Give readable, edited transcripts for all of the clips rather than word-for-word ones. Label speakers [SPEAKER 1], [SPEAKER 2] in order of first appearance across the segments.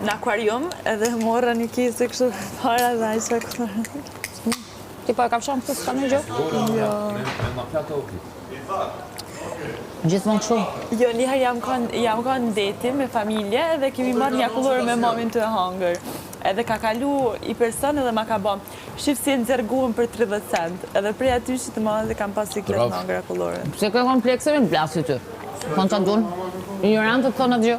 [SPEAKER 1] në akvarium edhe morra një kisë kështu para dhe ajse kështu.
[SPEAKER 2] Ti po e kapshon këtë s'ka në gjë?
[SPEAKER 1] Jo.
[SPEAKER 2] Gjithmonë kështu?
[SPEAKER 1] Jo, njëherë jam kanë ndeti me familje edhe kemi marrë një akullore me mamin të hangër. Edhe ka kalu i person edhe ma ka bom. Shif si e nëzërguën për 30 cent. Edhe prej aty që të madhe kam pas siklet në hangër akullore.
[SPEAKER 2] Se këj komplekseve në plasi ty. Thonë që adunë, ignorantët thonë atë gjë.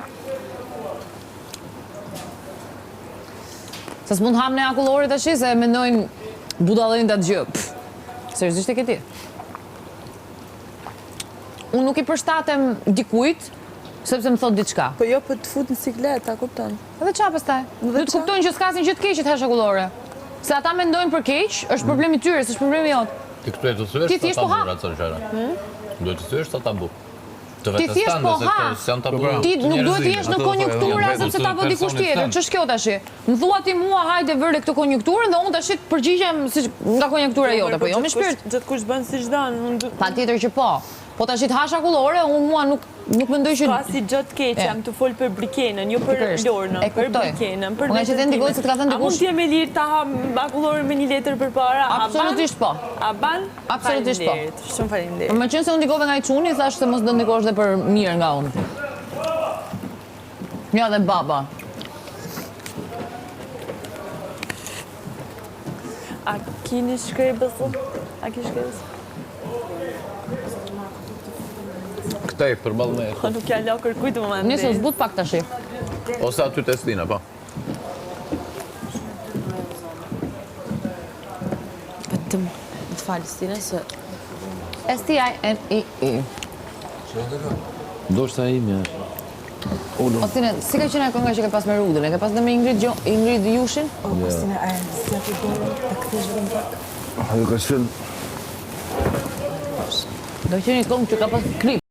[SPEAKER 2] Se s'mund ham në akullore të shi, se mendojnë budallin të atë gjë. Seriozisht e këti. Unë nuk i përshtatem dikujt, sepse më thot diçka.
[SPEAKER 1] Po jo, për të fut në siklet, ta kupton.
[SPEAKER 2] Edhe qa pastaj? Du të kuptojnë që s'kasin që të keqit hesh akullore. Se ata mendojnë për keq, është problemi tyre, s'është problemi jot.
[SPEAKER 3] Ti këtu e të thyesh sa tabu atë gjëra. Duhet të thyesh sa tabu. Të
[SPEAKER 2] Ti thjesht po ha.
[SPEAKER 3] Janë tabu.
[SPEAKER 2] Ti nuk duhet të jesh në konjunktura sepse ta vë dikush tjetër. Ç'është kjo tash? Më thua ti mua hajde vëre këtë konjunkturën dhe unë tash të përgjigjem si nga konjunktura jote, po jo me shpirt.
[SPEAKER 1] Gjithkush bën siç don.
[SPEAKER 2] Patjetër që po. Po tash të hash akullore, unë mua nuk mendoj që
[SPEAKER 1] ka si gjë të keq, jam të fol për brikenën, jo për Lornën, për brikenën, për
[SPEAKER 2] vetën. Nga që të ndigoj se të ka thënë
[SPEAKER 1] dikush. A mund t'jem e lirë ta ha akulloren me një letër përpara?
[SPEAKER 2] Absolutisht po.
[SPEAKER 1] A ban?
[SPEAKER 2] Absolutisht po.
[SPEAKER 1] Shumë faleminderit.
[SPEAKER 2] Më qenë se unë ndikove nga i çuni, thash se mos do ndikosh dhe për mirë nga unë. Ja dhe baba.
[SPEAKER 1] A kini shkrebës? A ki shkrebës?
[SPEAKER 3] Këtej, përballë me.
[SPEAKER 1] Po nuk ja la kërkujt më mandej.
[SPEAKER 2] Nisë zbut pak tash.
[SPEAKER 3] Ose aty te Stina, po.
[SPEAKER 1] Vetëm të falë Stina se
[SPEAKER 2] STINEE.
[SPEAKER 4] Do shta imi.
[SPEAKER 2] O Stine, si ka qenë kënga që ke pas me Rudën? E ke pas dhe me Ingrid Jushin?
[SPEAKER 1] O, Stine, a e si atë dorë, e këthesh vetëm pak.
[SPEAKER 4] Ajo ka qenë
[SPEAKER 2] Do qenë një këngë që ka pas klip.